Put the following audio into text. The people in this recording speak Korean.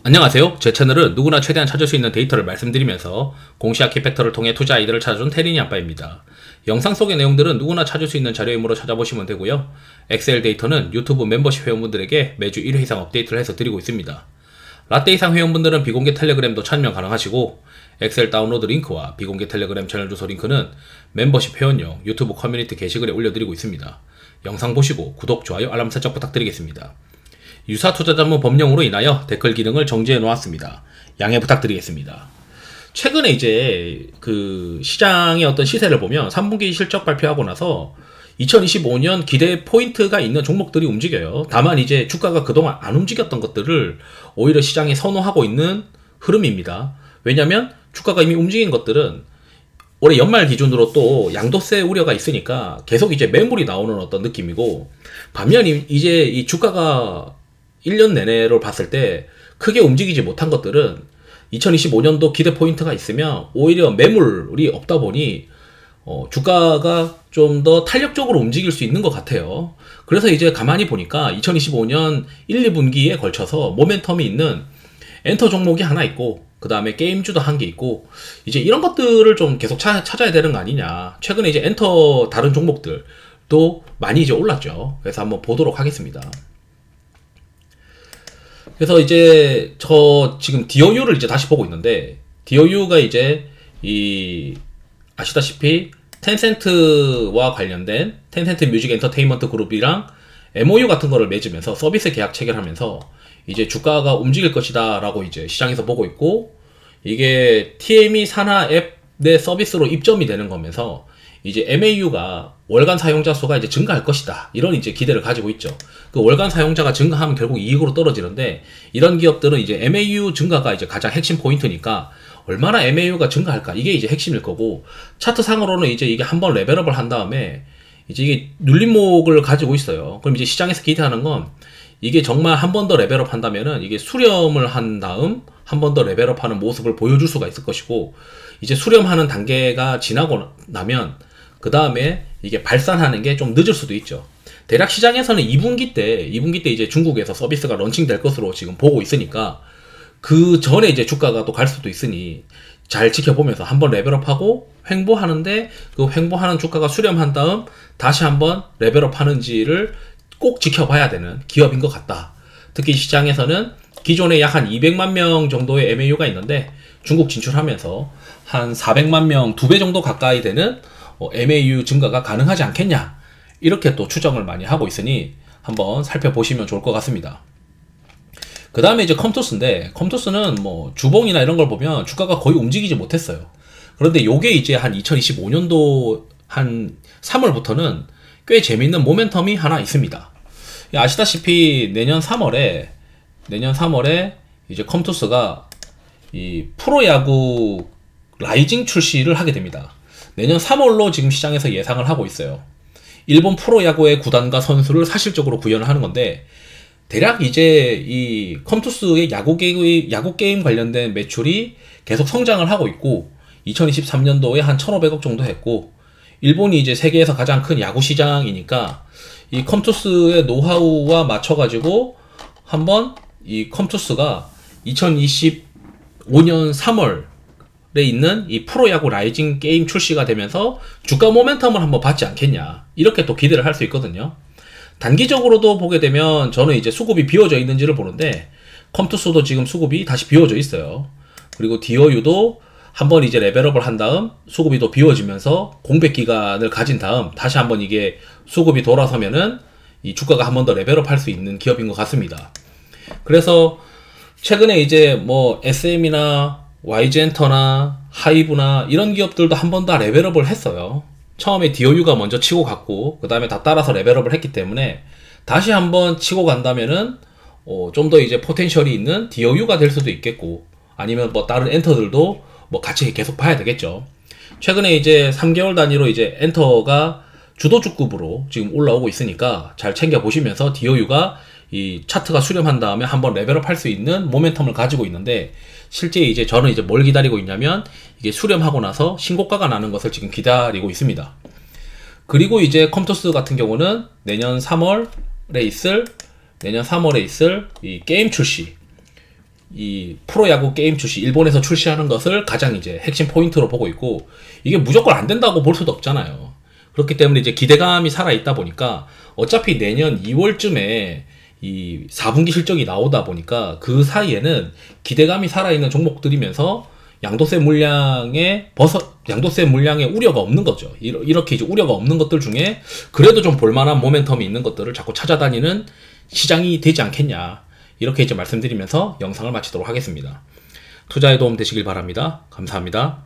안녕하세요. 제 채널은 누구나 최대한 찾을 수 있는 데이터를 말씀드리면서 공시학 키팩터를 통해 투자 아이디어를 찾아준 테린이 아빠입니다. 영상 속의 내용들은 누구나 찾을 수 있는 자료이므로 찾아보시면 되고요. 엑셀 데이터는 유튜브 멤버십 회원분들에게 매주 1회 이상 업데이트를 해서 드리고 있습니다. 라떼 이상 회원분들은 비공개 텔레그램도 참여 가능하시고 엑셀 다운로드 링크와 비공개 텔레그램 채널 주소 링크는 멤버십 회원용 유튜브 커뮤니티 게시글에 올려드리고 있습니다. 영상 보시고 구독, 좋아요, 알람 설정 부탁드리겠습니다. 유사 투자 자문 법령으로 인하여 댓글 기능을 정지해 놓았습니다. 양해 부탁드리겠습니다. 최근에 이제 그 시장의 어떤 시세를 보면 3분기 실적 발표하고 나서 2025년 기대 포인트가 있는 종목들이 움직여요. 다만 이제 주가가 그동안 안 움직였던 것들을 오히려 시장이 선호하고 있는 흐름입니다. 왜냐면 주가가 이미 움직인 것들은 올해 연말 기준으로 또 양도세 우려가 있으니까 계속 이제 매물이 나오는 어떤 느낌이고, 반면 이제 이 주가가 1년 내내로 봤을 때 크게 움직이지 못한 것들은 2025년도 기대 포인트가 있으면 오히려 매물이 없다 보니 주가가 좀 더 탄력적으로 움직일 수 있는 것 같아요. 그래서 이제 가만히 보니까 2025년 1, 2분기에 걸쳐서 모멘텀이 있는 엔터 종목이 하나 있고, 그 다음에 게임주도 한 개 있고, 이제 이런 것들을 좀 계속 찾아야 되는 거 아니냐. 최근에 이제 엔터 다른 종목들도 많이 이제 올랐죠. 그래서 한번 보도록 하겠습니다. 그래서 이제 저 지금 DOU를 이제 다시 보고 있는데, DOU가 이제 아시다시피 텐센트와 관련된 텐센트 뮤직 엔터테인먼트 그룹이랑 MOU 같은 거를 맺으면서 서비스 계약 체결하면서 이제 주가가 움직일 것이다 라고 이제 시장에서 보고 있고, 이게 TME 산하 앱 내 서비스로 입점이 되는 거면서 이제 MAU가 월간 사용자 수가 이제 증가할 것이다, 이런 이제 기대를 가지고 있죠. 그 월간 사용자가 증가하면 결국 이익으로 떨어지는데, 이런 기업들은 이제 MAU 증가가 이제 가장 핵심 포인트니까 얼마나 MAU가 증가할까, 이게 이제 핵심일 거고, 차트상으로는 이제 이게 한번 레벨업을 한 다음에 이제 이게 눌림목을 가지고 있어요. 그럼 이제 시장에서 기대하는 건 이게 정말 한 번 더 레벨업 한다면은 이게 수렴을 한 다음 한 번 더 레벨업 하는 모습을 보여줄 수가 있을 것이고, 이제 수렴하는 단계가 지나고 나면 그 다음에 이게 발산하는 게 좀 늦을 수도 있죠. 대략 시장에서는 2분기 때 이제 중국에서 서비스가 런칭 될 것으로 지금 보고 있으니까, 그 전에 이제 주가가 또 갈 수도 있으니 잘 지켜보면서 한번 레벨업하고 횡보하는데, 그 횡보하는 주가가 수렴한 다음 다시 한번 레벨업 하는지를 꼭 지켜봐야 되는 기업인 것 같다. 특히 시장에서는 기존에 약 한 200만 명 정도의 MAU가 있는데, 중국 진출하면서 한 400만 명, 2배 정도 가까이 되는 MAU 증가가 가능하지 않겠냐, 이렇게 또 추정을 많이 하고 있으니 한번 살펴보시면 좋을 것 같습니다. 그 다음에 이제 컴투스인데, 컴투스는 뭐 주봉이나 이런 걸 보면 주가가 거의 움직이지 못했어요. 그런데 요게 이제 한 2025년도 한 3월부터는 꽤 재밌는 모멘텀이 하나 있습니다. 아시다시피 내년 3월에 이제 컴투스가 이 프로야구 라이징 출시를 하게 됩니다. 내년 3월로 지금 시장에서 예상을 하고 있어요. 일본 프로야구의 구단과 선수를 사실적으로 구현을 하는 건데, 대략 이제 이 컴투스의 야구 게임 관련된 매출이 계속 성장을 하고 있고, 2023년도에 한 1,500억 정도 했고, 일본이 이제 세계에서 가장 큰 야구 시장이니까 이 컴투스의 노하우와 맞춰가지고 한번 이 컴투스가 2025년 3월에 있는 이 프로야구 라이징 게임 출시가 되면서 주가 모멘텀을 한번 받지 않겠냐, 이렇게 또 기대를 할 수 있거든요. 단기적으로도 보게 되면 저는 이제 수급이 비워져 있는지를 보는데, 컴투스도 지금 수급이 다시 비워져 있어요. 그리고 DOU도 한번 이제 레벨업을 한 다음 수급이 또 비워지면서 공백 기간을 가진 다음 다시 한번 이게 수급이 돌아서면은 이 주가가 한 번 더 레벨업 할 수 있는 기업인 것 같습니다. 그래서 최근에 이제 뭐 SM이나 YG엔터나 하이브나 이런 기업들도 한 번 다 레벨업을 했어요. 처음에 DOU가 먼저 치고 갔고, 그 다음에 다 따라서 레벨업을 했기 때문에 다시 한번 치고 간다면은 좀 더 이제 포텐셜이 있는 DOU가 될 수도 있겠고, 아니면 뭐 다른 엔터들도 뭐 같이 계속 봐야 되겠죠. 최근에 이제 3개월 단위로 이제 엔터가 주도주급으로 지금 올라오고 있으니까 잘 챙겨 보시면서 DOU가 이 차트가 수렴한 다음에 한번 레벨업 할 수 있는 모멘텀을 가지고 있는데, 실제 이제 저는 이제 뭘 기다리고 있냐면 이게 수렴하고 나서 신고가가 나는 것을 지금 기다리고 있습니다. 그리고 이제 컴투스 같은 경우는 내년 3월에 있을 이 게임 출시, 이 프로야구 게임 출시, 일본에서 출시하는 것을 가장 이제 핵심 포인트로 보고 있고, 이게 무조건 안 된다고 볼 수도 없잖아요. 그렇기 때문에 이제 기대감이 살아있다 보니까 어차피 내년 2월쯤에 이 4분기 실적이 나오다 보니까 그 사이에는 기대감이 살아있는 종목들이면서 양도세 물량에 우려가 없는 거죠. 이렇게 이제 우려가 없는 것들 중에 그래도 좀 볼만한 모멘텀이 있는 것들을 자꾸 찾아다니는 시장이 되지 않겠냐. 이렇게 이제 말씀드리면서 영상을 마치도록 하겠습니다. 투자에 도움 되시길 바랍니다. 감사합니다.